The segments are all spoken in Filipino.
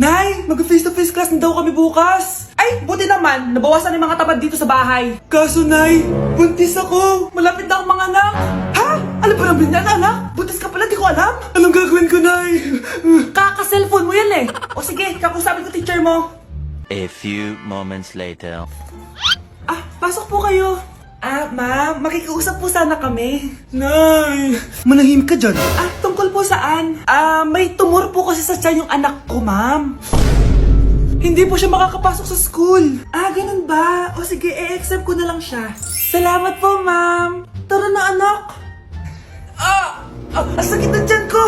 Nay, mag-face-to-face class na daw kami bukas. Ay, buti naman, nabawasan yung mga tamad dito sa bahay. Kaso, Nay, buntis ako. Malapit na akong manganak. Ha? Alam ba namin yan, anak? Buntis ka pala, di ko alam. Anong gagawin ko, Nay? Kaka-cellphone mo yan eh. O sige, kakusapin ko teacher mo. A few moments later. Ah, pasok po kayo. Ah, ma'am, makikiusap po sana kami. Nay, manahim ka dyan. Ah, tungkol po saan? Ah, may tumor po kasi sa tiyan yung anak ko, ma'am. Hindi po siya makakapasok sa school. Ah, ganun ba? O sige, i-exempt ko na lang siya. Salamat po, ma'am. Tara na, anak. Ang sakit ng tiyan ko.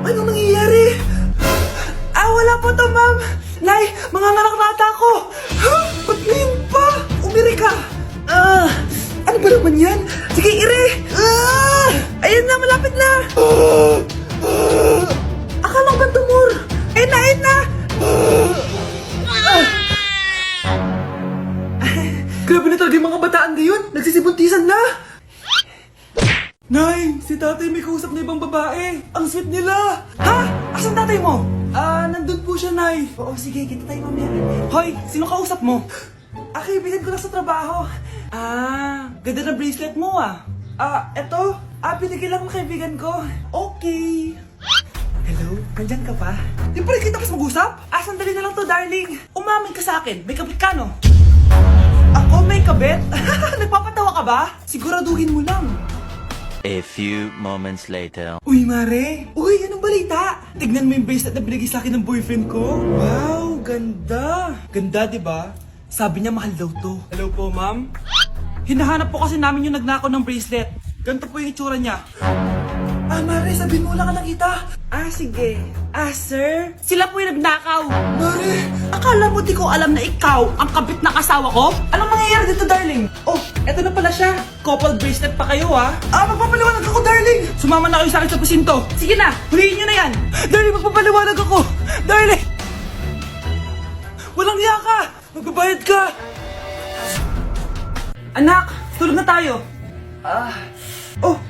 Anong nangyayari? Wala po to, ma'am. Nay, manganganak na ata ako. Ba't ngayon pa? Umiri ka. Ano ba naman yan? Sige, ire! Ayan na, malapit na! Akala ko ba tumor? Ayun na, ayun na! Grabe na talaga yung mga bataan ngayon! Nagsisibuntisan na! Nay, si tatay may kausap na ibang babae! Ang sweet nila! Ha? Asan tatay mo? Nandun po siya, Nay. Oo, sige, kita tayo mamaya. Hoy, sino kausap mo? Kaibigan ko lang sa trabaho. Ganda na bracelet mo eto. Binigay lang ng kaibigan ko. Okay. Hello, nandyan ka pa? Di pa rin kita kasi mag-usap? Sandali na lang to, darling. Umamin ka sa akin, may kabit ka, no? Ako may kabit? Nagpapatawa ka ba? Siguraduhin mo lang. A few moments later. Uy, Mare! Uy, anong balita? Tignan mo yung bracelet na binigay sa akin ng boyfriend ko. Wow, ganda! Ganda, di ba? Sabi niya mahal daw to. Hello po, ma'am? Hinahanap po kasi namin yung nagnakaw ng bracelet. Ganito po yung itsura niya. Mare, sabihin mo lang ka nakita. Sige. Sir? Sila po yung nagnakaw. Mare! Akala mo di ko alam na ikaw ang kabit na kasawa ko? Anong mangyayari dito, darling? Oh, eto na pala siya. Couple bracelet pa kayo, magpapaliwanag ako, darling. Sumama na kayo sa akin sa presinto. Sige na, huliin nyo na yan. Darling, magpapaliwanag ako. Darling! Walang hiya ka! Magbabayad ka! Anak, tulog na tayo.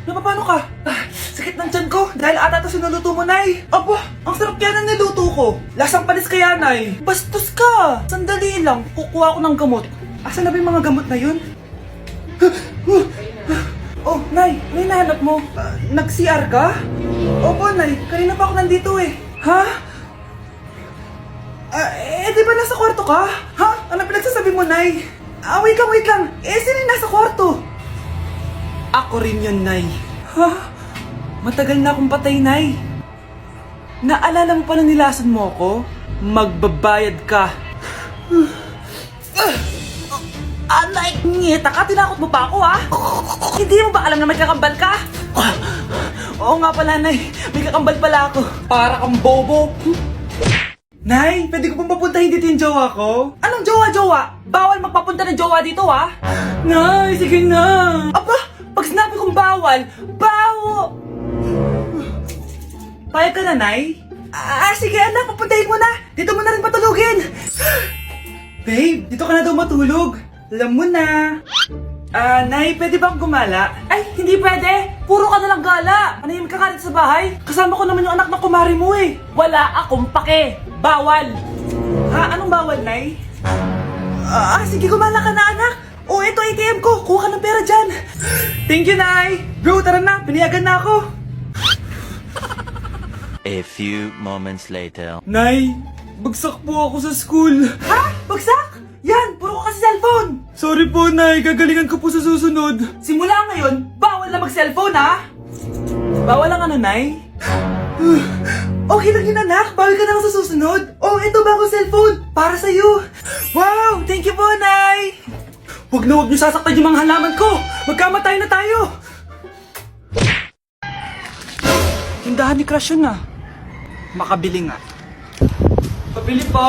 Napapano ka? Sakit ng tiyan ko dahil ata ito sinuluto mo, Nay. Aba, ang sarap kaya na niluto ko. Lasang panis kaya, Nay. Bastos ka. Sandali lang, kukuha ko ng gamot. Asan na ba yung mga gamot na yun? Nay, ano yung nahanap mo? Nag-CR ka? Opo, Nay. Kanina pa ako nandito eh. Ha? Di ba nasa kwarto ka? Ha? Ano pinagsasabi mo, Nay? Wait lang. Sino yung nasa kwarto? Ako rin yun, Nay. Ha? Matagal na akong patay, Nay. Naalala mo pa na nilason mo ako? Magbabayad ka. Nay, ngita ka? Tinakot mo pa ako, ha? Hindi mo ba alam na may kakambal ka? Oo nga pala, Nay. May kakambal pala ako. Para kang bobo. Nay, pwede ko pong papuntahin dito yung jowa ko? Anong jowa? Bawal magpapunta ng jowa dito, ha? Nay, sige na. Aba, pag sinabi kong bawal, bawo! Payag ka na, Nay? Sige anak, papuntahin mo na. Dito mo na rin patulugin. Babe, dito ka na daw matulog. Alam mo na. Nay, pwede bang gumala? Ay, hindi pwede. Puro ka nalang gala. Manahimik ka dito sa bahay. Kasama ko naman yung anak ng kumari mo eh. Wala akong pake. Bawal. Anong bawal, Nay? Sige, gumala ka na, anak. Ito ATM ko. Kuha ka ng pera dyan. Thank you, Nay. Bro, tara na. Piniyagan na ako. A few moments later. Nay, bagsak po ako sa school. Ha? Bagsak? Yan, puro ka kasi cellphone. Sorry po, Nay. Gagalingan ko po sa susunod. Simula ngayon, bawal na mag-cellphone, ha? Bawal lang ano, Nay? Okay lang yun, anak. Bawal ka na lang sa susunod. Ito bagong cellphone. Para sa'yo. Wow, thank you po, Nay. Huwag niyo sasaktan yung mga halaman ko. Magkamatay na tayo. Tindahan ni Crush yun, Makabili nga. Pabili po.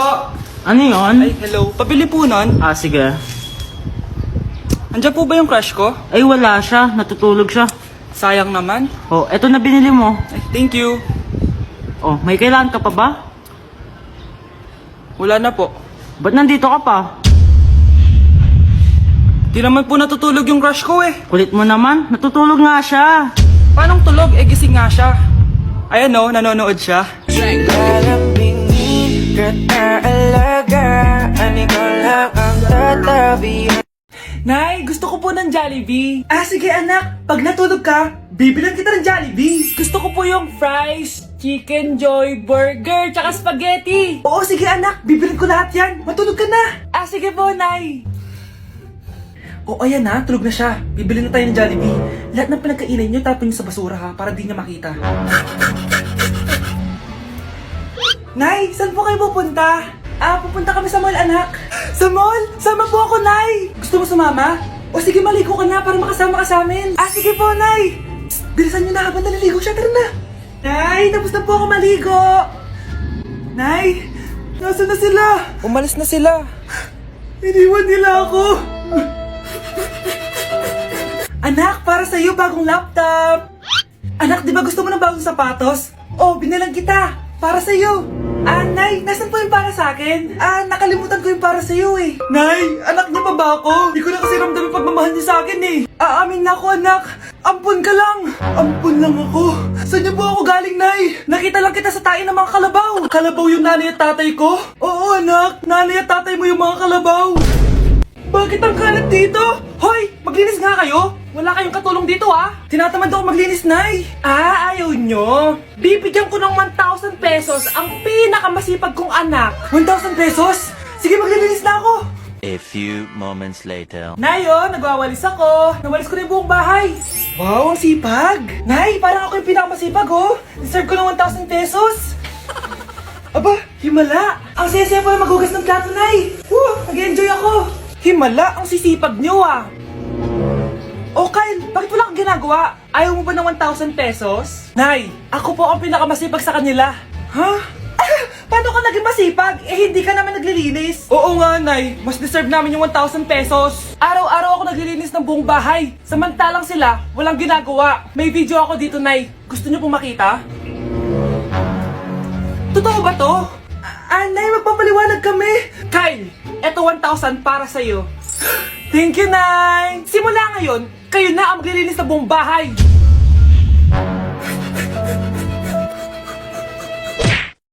Ano yun? Ay, hello. Pabili po nun. Sige. Andiyan po ba yung crush ko? Ay, wala siya. Natutulog siya. Sayang naman. Eto na binili mo. Ay, thank you. May kailangan ka pa ba? Wala na po. Ba't nandito ka pa? Di naman po natutulog yung crush ko eh. Kulit mo naman. Natutulog nga siya. Paanong tulog? Gising nga siya. Ayan nanonood siya. Lalambing Bobby. Nay, gusto ko po ng Jollibee. Ah, sige anak. Pag natulog ka, bibilan kita ng Jollibee. Gusto ko po yung fries, chicken joy, burger, tsaka spaghetti. Oo, sige anak. Bibilan ko lahat yan. Matulog ka na. Ah, sige po, Nay. Oo, ayan na. Tulog na siya. Bibilin na tayo ng Jollibee. Lahat ng pinagkainan niyo, tapon niyo sa basura ha, para di niya makita. Nay, saan po kayo pupunta? Ah, pupunta kami sa mall, anak. Sa mall? Sama po ako, Nay. Gusto mo sumama? O sige, maligo ka na para makasama ka sa amin. Ah, sige po, Nay. Psst, bilisan niyo na habang naliligo siya. Tara na. Nay, tapos na po ako maligo. Nay, nasaan na sila? Umalis na sila. Iniwan nila ako. Anak, para sa'yo bagong laptop. Anak, di ba gusto mo ng bagong sapatos? Oh, binalang kita. Para sa'yo. Ah, Nay, nasan po yung para sa akin? Ah, nakalimutan ko yung para sa'yo eh. Nay, anak niya pa ba ako? Di ko na kasi ramdam yung pagmamahal niya sa akin eh. Aamin na ako, anak. Ampun ka lang. Ampun lang ako. Saan niyo po ako galing, Nay? Nakita lang kita sa tayo ng mga kalabaw. Kalabaw yung nanay at tatay ko? Oo, anak. Nanay at tatay mo yung mga kalabaw. Bakit ang kalat dito? Hoy, maglinis nga kayo. Wala kayong katulong dito ah. Tinatamad ako maglinis, Nay. Ah, ayaw nyo. Bibigyan ko ng 1,000 pesos ang pinakamasipag kong anak. 1,000 pesos? Sige, maglilinis na ako. A few moments later. Nay, oh, nagwawalis ako. Nawalis ko na yung buong bahay. Wow, ang sipag. Nay, parang ako yung pinakamasipag, oh. Deserve ko ng 1,000 pesos. Aba, himala. Ang saya-saya pa maghugas ng plato, Nay. Nag-enjoy ako. Himala, ang sisipag nyo ah. Oh Kyle, bakit wala kang ginagawa? Ayaw mo ba ng 1,000 pesos? Nay, ako po ang pinakamasipag sa kanila. Ha? Paano ka naging masipag? Eh hindi ka naman naglilinis. Oo nga, Nay. Mas deserve namin yung 1,000 pesos. Araw-araw ako naglilinis ng buong bahay. Samantalang sila, walang ginagawa. May video ako dito, Nay. Gusto niyo pong makita? Totoo ba to? Nay, magpapaliwanag kami. Kyle, eto 1,000 para sa'yo. Thank you, Nay! Simula ngayon, kayo na ang maglilinis ng buong bahay!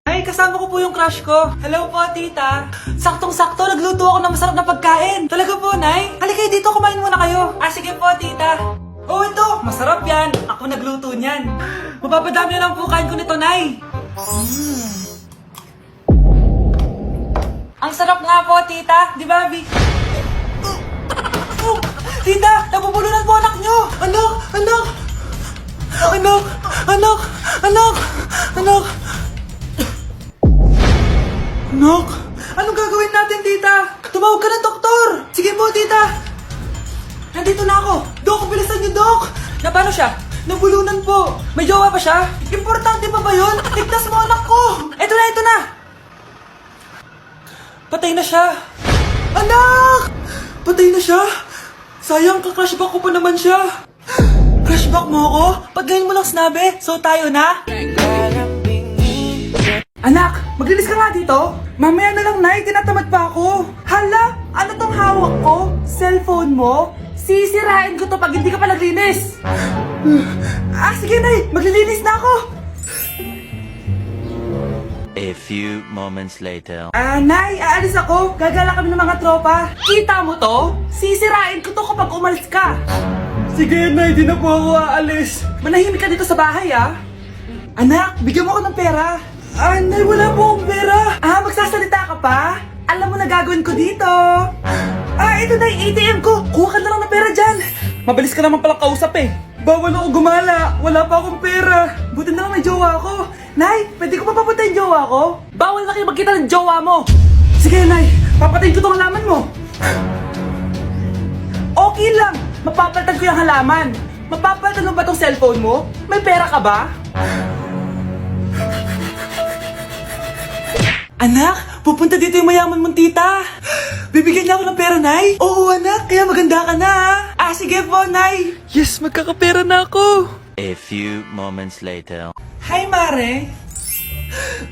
Ay, kasama ko po yung crush ko. Hello po, tita. Saktong-sakto, nagluto ako ng masarap na pagkain. Talaga po, Nay? Halika dito, kumain muna kayo. Ah, sige po, tita. Oh, ito, masarap yan. Ako nagluto niyan. Mapapadami na lang po kain ko nito, Nay. Ang sarap nga po, tita. Di ba, Vic? Oh, tita, nabubulunan po anak nyo! Anak! Anak! Anak! Anak! Anak! Anak! Anak! Anong gagawin natin, tita? Tumawag ka ng doktor! Sige po, tita! Nandito na ako! Dok, bilisan niyo, Dok! Na paano siya? Nabulunan po! May jowa pa siya? Importante pa ba yun? Ligtas mo anak ko! Ito na, ito na! Patay na siya! Anak! Patay na siya! Sayang, ka-crushback ko pa naman siya. Crushback mo ako? Pag ganyan mo lang sinabi, so tayo na? Anak, maglinis ka nga dito. Mamaya na lang, Nay, tinatamad pa ako. Hala, ano tong hawak ko? Cellphone mo? Sisirain ko to pag hindi ka pa naglinis. Ah, sige, Nay, maglilinis na ako. A few moments later. Nay, aalis ako. Gagala kami ng mga tropa. Kita mo to? Sisirain ko to kapag umalis ka. Sige, Nay, di na po ako aalis. Manahimik ka dito sa bahay, ah. Anak, bigyan mo ako ng pera. Nay, wala po akong pera. Magsasalita ka pa? Alam mo na gagawin ko dito. Ito na yung ATM ko. Kuha ka na lang ng pera dyan. Mabilis ka naman palang kausap eh. Bawal ako gumala. Wala pa akong pera. Buti na lang may jowa ako. Nay, pwede ko pa papatay yung jowa ko? Bawal na kayo magkita ng jowa mo. Sige, Nay. Papatayin ko tong halaman mo. Okay lang. Mapapalitan ko yung halaman. Mapapalitan mo ba tong cellphone mo? May pera ka ba? Anak, pupunta dito yung mayaman mong tita. Bibigyan niya ako ng pera, Nay? Oo, anak. Kaya maganda ka na, ha? Sige po, Nay. Yes, magkakapera na ako. A few moments later. Hi, Mare.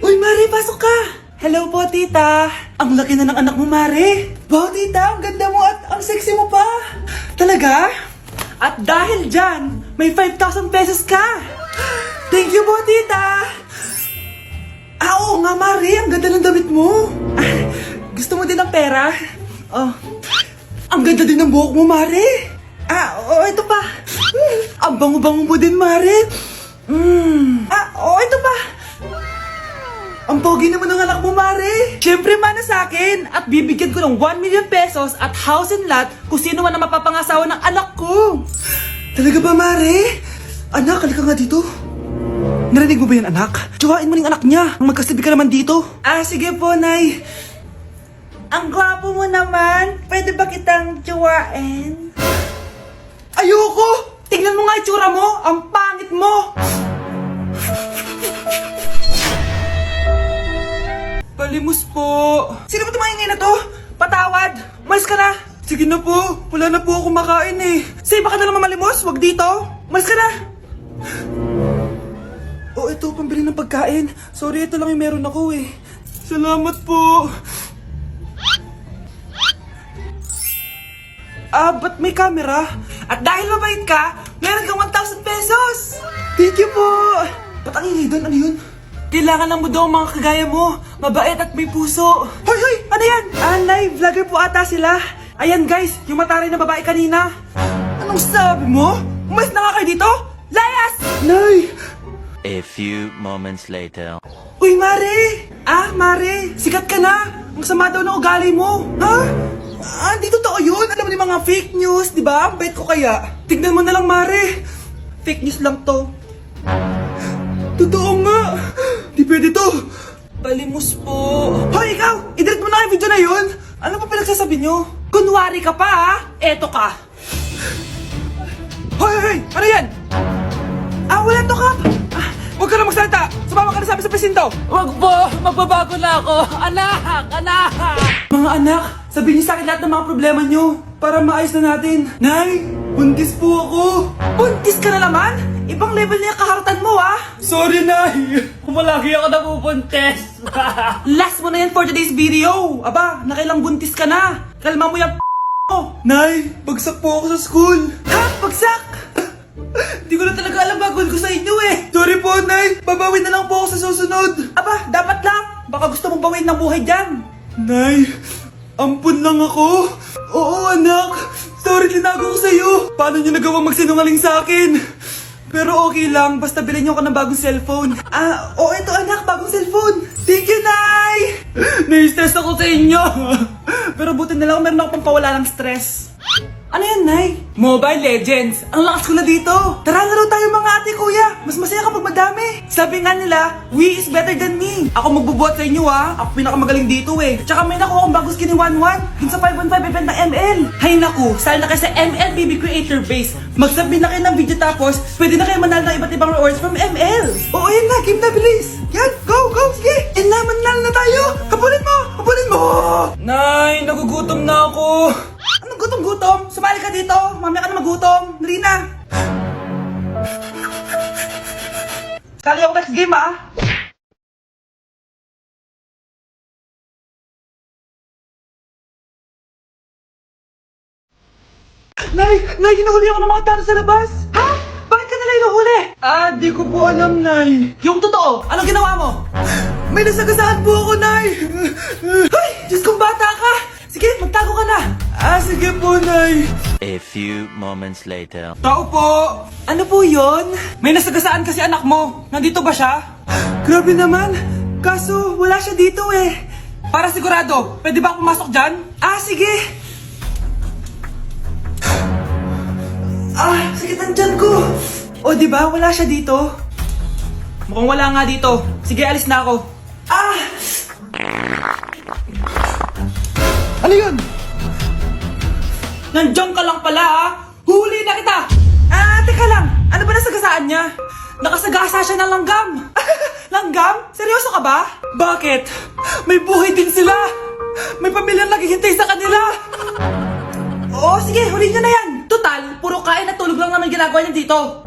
Uy, Mare, pasok ka. Hello po, tita. Ang laki na ng anak mo, Mare. Wow, tita, ang ganda mo at ang sexy mo pa. Talaga? At dahil dyan, may 5,000 pesos ka. Thank you po, tita. Oo nga, Mare. Ang ganda ng damit mo. Gusto mo din ng pera? Oh. Ang ganda din ng buhok mo, Mare. Oo, ito pa. Ang bango-bango mo din, Mare. Oo, ito pa. Ang pogi naman ng anak mo, Mare. Siyempre, mana sa akin. At bibigyan ko ng 1 million pesos at house and lot kung sino man ang mapapangasawa ng anak ko. Talaga ba, Mare? Anak, halika nga dito. Narinig mo ba yan, anak? Tsuwain mo ng anak niya. Magkasabi ka naman dito. Sige po, Nay. Ang gwapo mo naman. Pwede ba kitang tsuwain? Ayoko! Tingnan mo nga itsura mo. Ang pangit mo. Palimos po. Sino ba tumangingay na to? Patawad. Malis ka na. Sige na po. Wala na po ako makain eh. Say, baka na lang mamalimos. Wag dito. Malis ka na. Ito, pambili ng pagkain. Sorry, ito lang yung meron ako eh. Salamat po. Ba't may camera? At dahil mabait ka, meron kang 1,000 pesos! Thank you po! Ba't ang ingay doon? Ano yun? Kailangan lang mo daw ang mga kagaya mo. Mabait at may puso. Hoy! Hoy! Ano yan? Live vlogger po ata sila. Ayan guys, yung mataray na babae kanina. Anong sabi mo? Umalis na nga kayo dito? Layas! Nay! A few moments later. Uy, Mare! Mare, sikat ka na! Ang sama daw ng ugali mo! Ha? Di totoo yun! Alam mo yung mga fake news, di ba? Ang bait ko kaya. Tignan mo na lang, Mare! Fake news lang to. Totoo nga! Di pwede to! Palimos po! Hoy, ikaw! I-delete mo na yung video na yun! Ano pa pinagsasabi nyo? Kunwari ka pa, ha? Eto ka! Hoy, hoy! Ano yan? Wala to, Kap! Huwag ka na magsalita! Sumama ka na sa amin sa presinto! Wag po! Magbabago na ako! Anak! Anak! Mga anak, sabihin niyo sa akin lahat ng mga problema niyo para maayos na natin. Nay, buntis po ako. Buntis ka na naman? Ibang level na yung kaharatan mo, ah. Sorry, Nay. Kumalagi ako nabubuntes! Last mo na yan for today's video. Aba, nakailang buntis ka na. Kalma mo yung mo. Nay, bagsak po ako sa school. Ha? Bagsak? Di ko na talaga alam ba ko sa inyo eh. Sorry po, Nay. Babawin na lang po ako sa susunod. Aba, dapat lang. Baka gusto mong bawin ng buhay dyan. Nay, ampun lang ako. Oo, anak. Sorry, tinago ko sa'yo. Paano niyo nagawang magsinungaling sa akin? Pero okay lang, basta bilhin niyo ako ng bagong cellphone. Oo, ito anak, bagong cellphone. Thank you, Nay! Nai-stress ako sa inyo. Pero buti na lang, meron ako pampawala ng stress. Ano yan, Nay? Mobile Legends. Ang lakas ko na dito. Tara, laro tayo mga ate, kuya. Mas masaya kapag madami. Sabi nga nila, we is better than me. Ako magbubuhat sa inyo, ha. Ako pinakamagaling dito, eh. Tsaka may nakuha akong bagong skin ni 1-1. Dun sa 515 event ng ML. Hay naku, sali na kayo sa ML BB Creator Base. Mag-submit na kayo ng video tapos, pwede na kayo manalo ng iba't ibang rewards from ML. Oo, yan na. Game na, bilis. Yan, go, go, sige. Yan na, manalo na tayo. Habulin mo, habulin mo. Nay, nagugutom na ako. Anong gutom-gutom? Sumali ka dito. Mamaya ka na magutom. Dali na. Sali ako next game, ah. Nay, hinahuli ako ng mga tao sa labas. Ha? Bakit ka nila hinuhuli? Di ko po alam, Nay. Yung totoo, anong ginawa mo? May nasagasaan po ako, Nay. Ay, Diyos kong bata ka. Sige, magtago ka na. Sige po, Nay. A few moments later. Tao po. Ano po yon? May nasagasaan kasi anak mo. Nandito ba siya? Grabe naman. Kaso, wala siya dito eh. Para sigurado, pwede ba ako pumasok dyan? Sige. Sakit ang tiyan ko. O, di ba? Wala siya dito. Mukhang wala nga dito. Sige, alis na ako. Ano yun? Nandiyan ka lang pala, ha? Huli na kita! Teka lang. Ano ba nasagasaan niya? Nakasagasa siya ng langgam. Langgam? Seryoso ka ba? Bakit? May buhay din sila. May pamilyang naghihintay sa kanila. Oo, sige. Huli niyo na yan. Total, puro kain at tulog lang naman ginagawa niya dito.